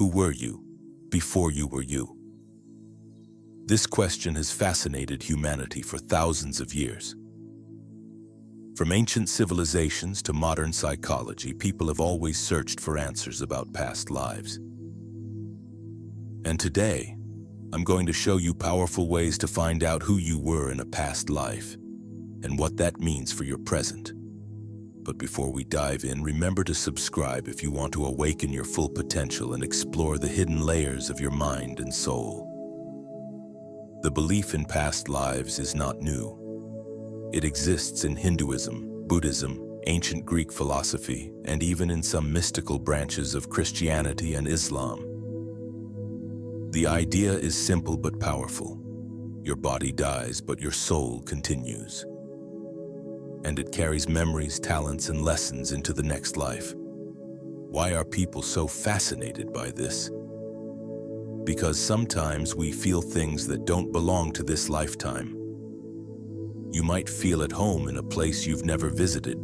Who were you before you were you? This question has fascinated humanity for thousands of years. From ancient civilizations to modern psychology, people have always searched for answers about past lives. And today, I'm going to show you powerful ways to find out who you were in a past life and what that means for your present. But before we dive in, remember to subscribe if you want to awaken your full potential and explore the hidden layers of your mind and soul. The belief in past lives is not new. It exists in Hinduism, Buddhism, ancient Greek philosophy, and even in some mystical branches of Christianity and Islam. The idea is simple but powerful. Your body dies, but your soul continues. And it carries memories, talents, and lessons into the next life. Why are people so fascinated by this? Because sometimes we feel things that don't belong to this lifetime. You might feel at home in a place you've never visited.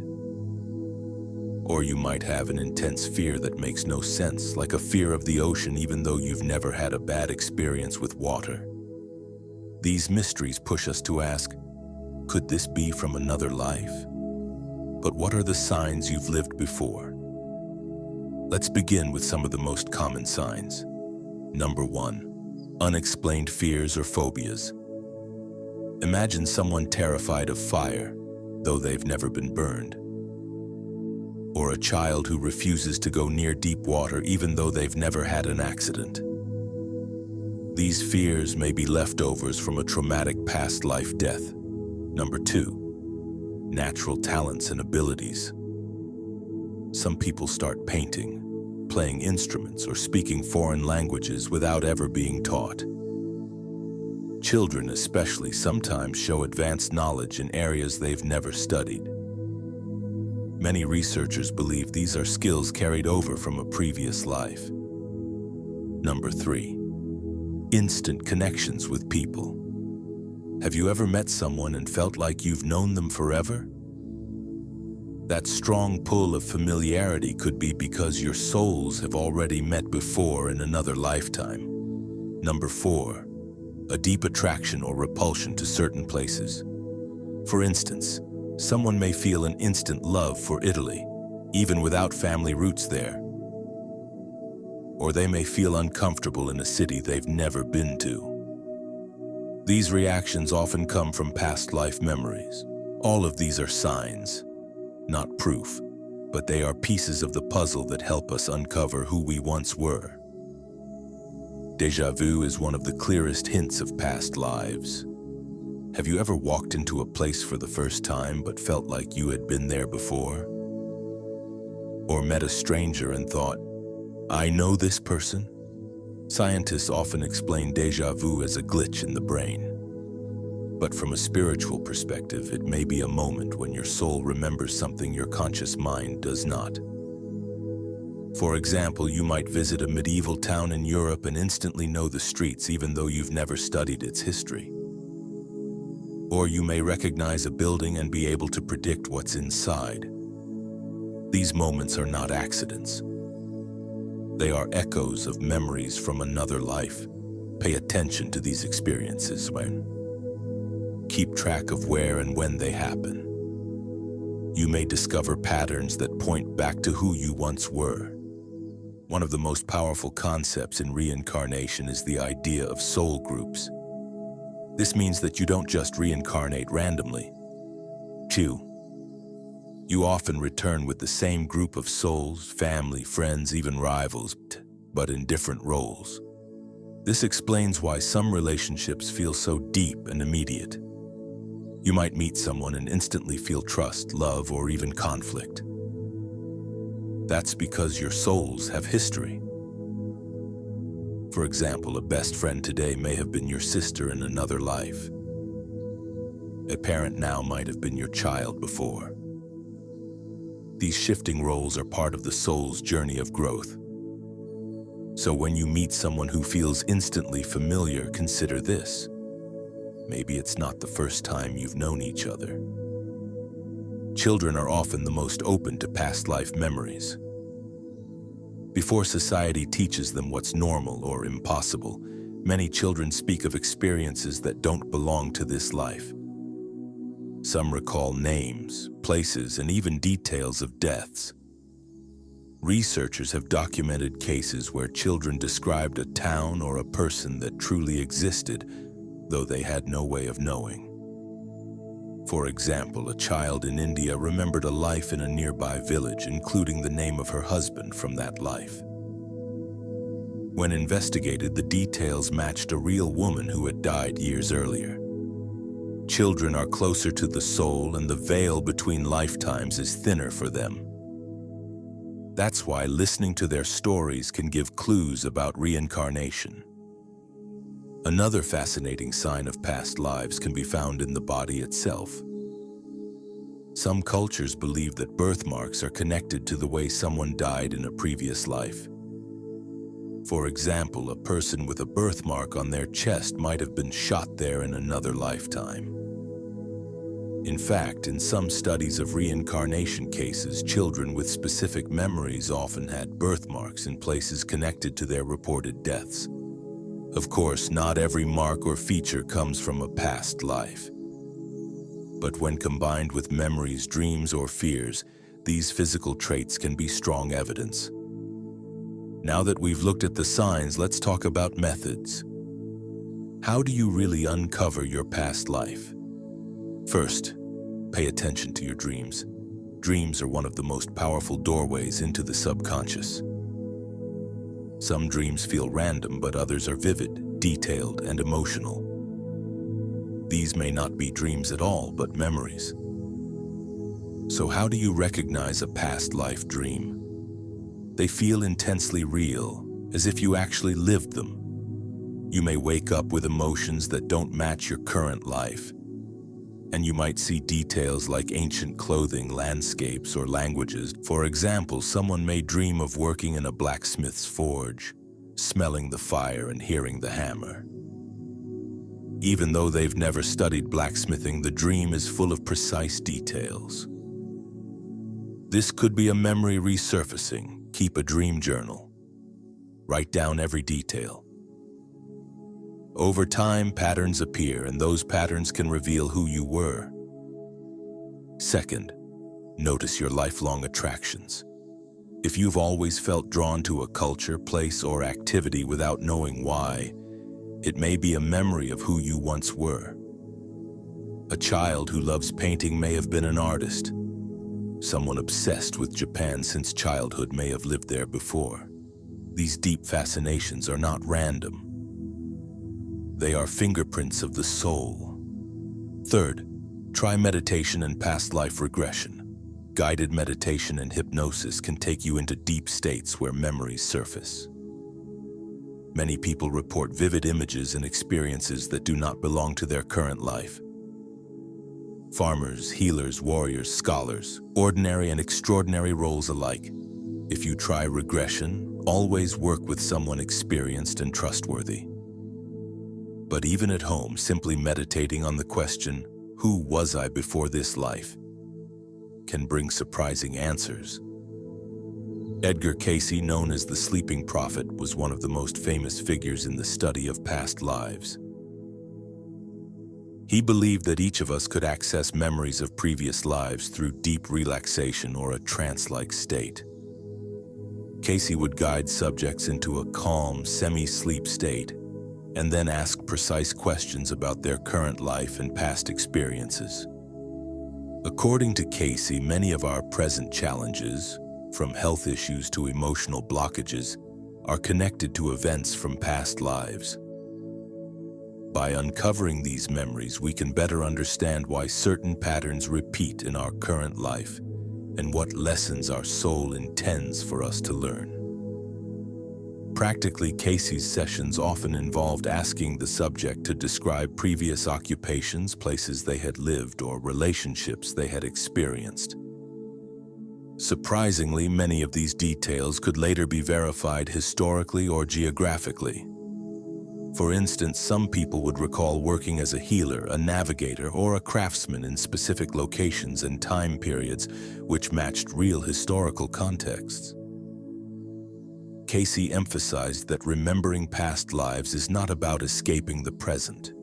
Or you might have an intense fear that makes no sense, like a fear of the ocean even though you've never had a bad experience with water. These mysteries push us to ask, could this be from another life? But what are the signs you've lived before? Let's begin with some of the most common signs. Number 1, unexplained fears or phobias. Imagine someone terrified of fire, though they've never been burned. Or a child who refuses to go near deep water even though they've never had an accident. These fears may be leftovers from a traumatic past life death. Number 2, natural talents and abilities. Some people start painting, playing instruments, or speaking foreign languages without ever being taught. Children especially sometimes show advanced knowledge in areas they've never studied. Many researchers believe these are skills carried over from a previous life. Number 3, instant connections with people. Have you ever met someone and felt like you've known them forever? That strong pull of familiarity could be because your souls have already met before in another lifetime. Number 4, a deep attraction or repulsion to certain places. For instance, someone may feel an instant love for Italy, even without family roots there. Or they may feel uncomfortable in a city they've never been to. These reactions often come from past life memories. All of these are signs, not proof, but they are pieces of the puzzle that help us uncover who we once were. Déjà vu is one of the clearest hints of past lives. Have you ever walked into a place for the first time but felt like you had been there before? Or met a stranger and thought, I know this person? Scientists often explain déjà vu as a glitch in the brain. But from a spiritual perspective, it may be a moment when your soul remembers something your conscious mind does not. For example, you might visit a medieval town in Europe and instantly know the streets even though you've never studied its history. Or you may recognize a building and be able to predict what's inside. These moments are not accidents. They are echoes of memories from another life. Pay attention to these experiences keep track of where and when they happen. You may discover patterns that point back to who you once were. One of the most powerful concepts in reincarnation is the idea of soul groups. This means that you don't just reincarnate randomly. You often return with the same group of souls, family, friends, even rivals, but in different roles. This explains why some relationships feel so deep and immediate. You might meet someone and instantly feel trust, love, or even conflict. That's because your souls have history. For example, a best friend today may have been your sister in another life. A parent now might have been your child before. These shifting roles are part of the soul's journey of growth. So when you meet someone who feels instantly familiar, consider this. Maybe it's not the first time you've known each other. Children are often the most open to past life memories. Before society teaches them what's normal or impossible, many children speak of experiences that don't belong to this life. Some recall names, places, and even details of deaths. Researchers have documented cases where children described a town or a person that truly existed, though they had no way of knowing. For example, a child in India remembered a life in a nearby village, including the name of her husband from that life. When investigated, the details matched a real woman who had died years earlier. Children are closer to the soul, and the veil between lifetimes is thinner for them. That's why listening to their stories can give clues about reincarnation. Another fascinating sign of past lives can be found in the body itself. Some cultures believe that birthmarks are connected to the way someone died in a previous life. For example, a person with a birthmark on their chest might have been shot there in another lifetime. In fact, in some studies of reincarnation cases, children with specific memories often had birthmarks in places connected to their reported deaths. Of course, not every mark or feature comes from a past life. But when combined with memories, dreams, or fears, these physical traits can be strong evidence. Now that we've looked at the signs, let's talk about methods. How do you really uncover your past life? First, pay attention to your dreams. Dreams are one of the most powerful doorways into the subconscious. Some dreams feel random, but others are vivid, detailed, and emotional. These may not be dreams at all, but memories. So how do you recognize a past life dream? They feel intensely real, as if you actually lived them. You may wake up with emotions that don't match your current life, and you might see details like ancient clothing, landscapes, or languages. For example, someone may dream of working in a blacksmith's forge, smelling the fire and hearing the hammer. Even though they've never studied blacksmithing, the dream is full of precise details. This could be a memory resurfacing. Keep a dream journal. Write down every detail. Over time, patterns appear, and those patterns can reveal who you were. Second, notice your lifelong attractions. If you've always felt drawn to a culture, place, or activity without knowing why, it may be a memory of who you once were. A child who loves painting may have been an artist. Someone obsessed with Japan since childhood may have lived there before. These deep fascinations are not random. They are fingerprints of the soul. Third, try meditation and past life regression. Guided meditation and hypnosis can take you into deep states where memories surface. Many people report vivid images and experiences that do not belong to their current life. Farmers, healers, warriors, scholars, ordinary and extraordinary roles alike. If you try regression, always work with someone experienced and trustworthy. But even at home, simply meditating on the question, "Who was I before this life?" can bring surprising answers. Edgar Cayce, known as the Sleeping Prophet, was one of the most famous figures in the study of past lives. He believed that each of us could access memories of previous lives through deep relaxation or a trance-like state. Cayce would guide subjects into a calm, semi-sleep state and then ask precise questions about their current life and past experiences. According to Cayce, many of our present challenges, from health issues to emotional blockages, are connected to events from past lives. By uncovering these memories, we can better understand why certain patterns repeat in our current life and what lessons our soul intends for us to learn. Practically, Cayce's sessions often involved asking the subject to describe previous occupations, places they had lived, or relationships they had experienced. Surprisingly, many of these details could later be verified historically or geographically. For instance, some people would recall working as a healer, a navigator, or a craftsman in specific locations and time periods which matched real historical contexts. Casey emphasized that remembering past lives is not about escaping the present.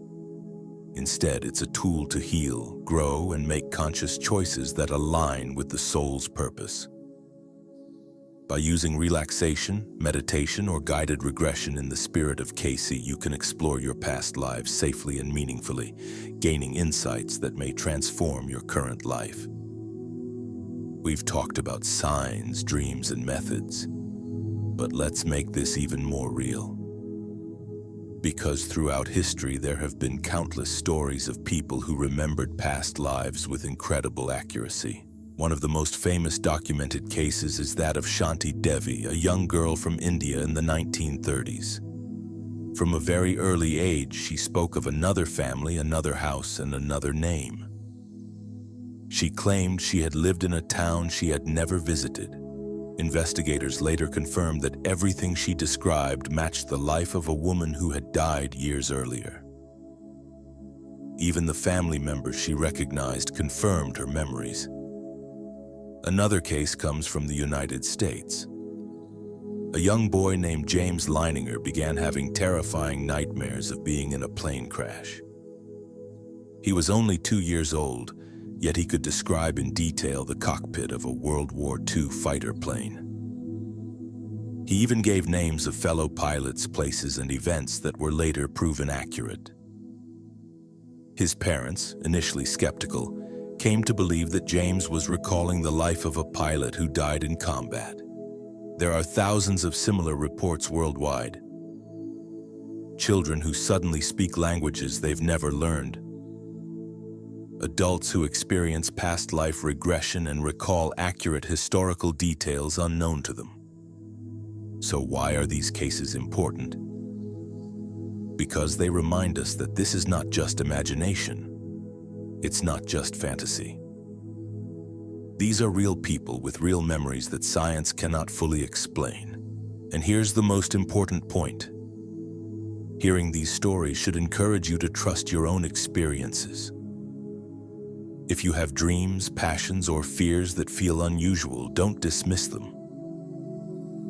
Instead, it's a tool to heal, grow, and make conscious choices that align with the soul's purpose. By using relaxation, meditation, or guided regression in the spirit of Casey, you can explore your past lives safely and meaningfully, gaining insights that may transform your current life. We've talked about signs, dreams, and methods, but let's make this even more real. Because throughout history, there have been countless stories of people who remembered past lives with incredible accuracy. One of the most famous documented cases is that of Shanti Devi, a young girl from India in the 1930s. From a very early age, she spoke of another family, another house, and another name. She claimed she had lived in a town she had never visited. Investigators later confirmed that everything she described matched the life of a woman who had died years earlier. Even the family members she recognized confirmed her memories. Another case comes from the United States. A young boy named James Leininger began having terrifying nightmares of being in a plane crash. He was only 2 years old, yet he could describe in detail the cockpit of a World War II fighter plane. He even gave names of fellow pilots, places, and events that were later proven accurate. His parents, initially skeptical, came to believe that James was recalling the life of a pilot who died in combat. There are thousands of similar reports worldwide. Children who suddenly speak languages they've never learned. Adults who experience past life regression and recall accurate historical details unknown to them. So why are these cases important? Because they remind us that this is not just imagination. It's not just fantasy. These are real people with real memories that science cannot fully explain. And here's the most important point. Hearing these stories should encourage you to trust your own experiences. If you have dreams, passions, or fears that feel unusual, don't dismiss them.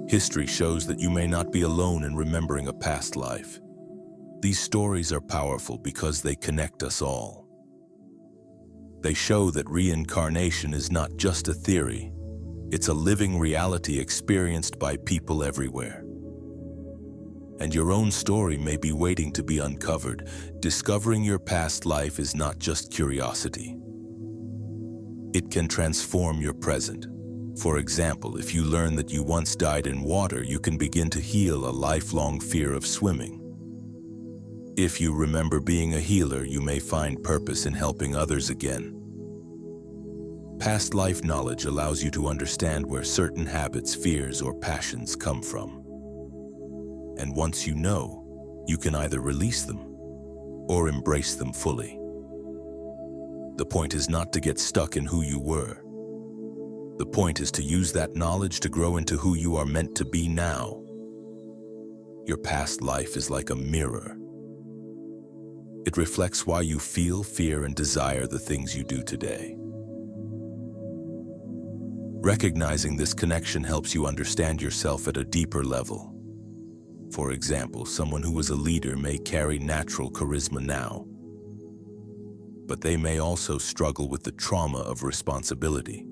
History shows that you may not be alone in remembering a past life. These stories are powerful because they connect us all. They show that reincarnation is not just a theory, it's a living reality experienced by people everywhere. And your own story may be waiting to be uncovered. Discovering your past life is not just curiosity. It can transform your present. For example, if you learn that you once died in water, you can begin to heal a lifelong fear of swimming. If you remember being a healer, you may find purpose in helping others again. Past life knowledge allows you to understand where certain habits, fears, or passions come from. And once you know, you can either release them or embrace them fully. The point is not to get stuck in who you were. The point is to use that knowledge to grow into who you are meant to be now. Your past life is like a mirror. It reflects why you feel, fear, and desire the things you do today. Recognizing this connection helps you understand yourself at a deeper level. For example, someone who was a leader may carry natural charisma now, but they may also struggle with the trauma of responsibility.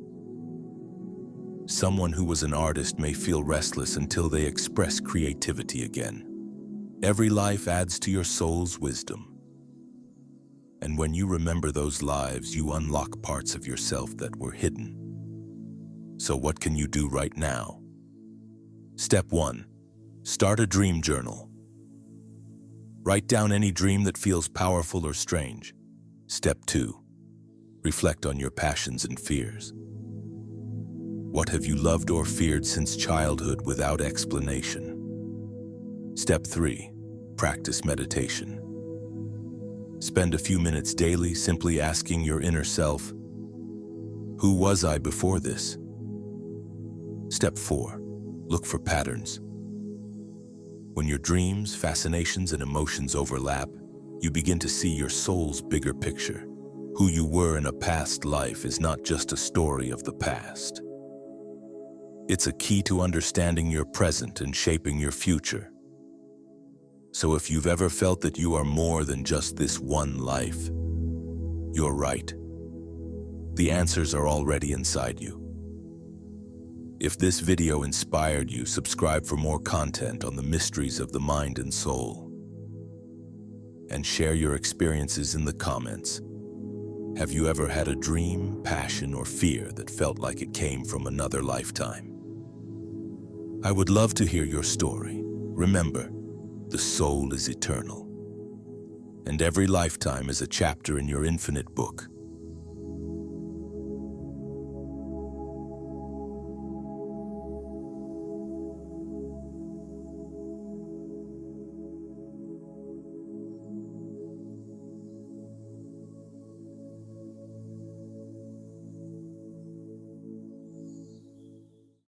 Someone who was an artist may feel restless until they express creativity again. Every life adds to your soul's wisdom. And when you remember those lives, you unlock parts of yourself that were hidden. So what can you do right now? Step 1. Start a dream journal. Write down any dream that feels powerful or strange. Step 2. Reflect on your passions and fears. What have you loved or feared since childhood without explanation? Step 3. Practice meditation. Spend a few minutes daily simply asking your inner self, who was I before this? Step 4. Look for patterns. When your dreams, fascinations, and emotions overlap, you begin to see your soul's bigger picture. Who you were in a past life is not just a story of the past. It's a key to understanding your present and shaping your future. So if you've ever felt that you are more than just this one life, you're right. The answers are already inside you. If this video inspired you, subscribe for more content on the mysteries of the mind and soul. And share your experiences in the comments. Have you ever had a dream, passion, or fear that felt like it came from another lifetime? I would love to hear your story. Remember, the soul is eternal, and every lifetime is a chapter in your infinite book.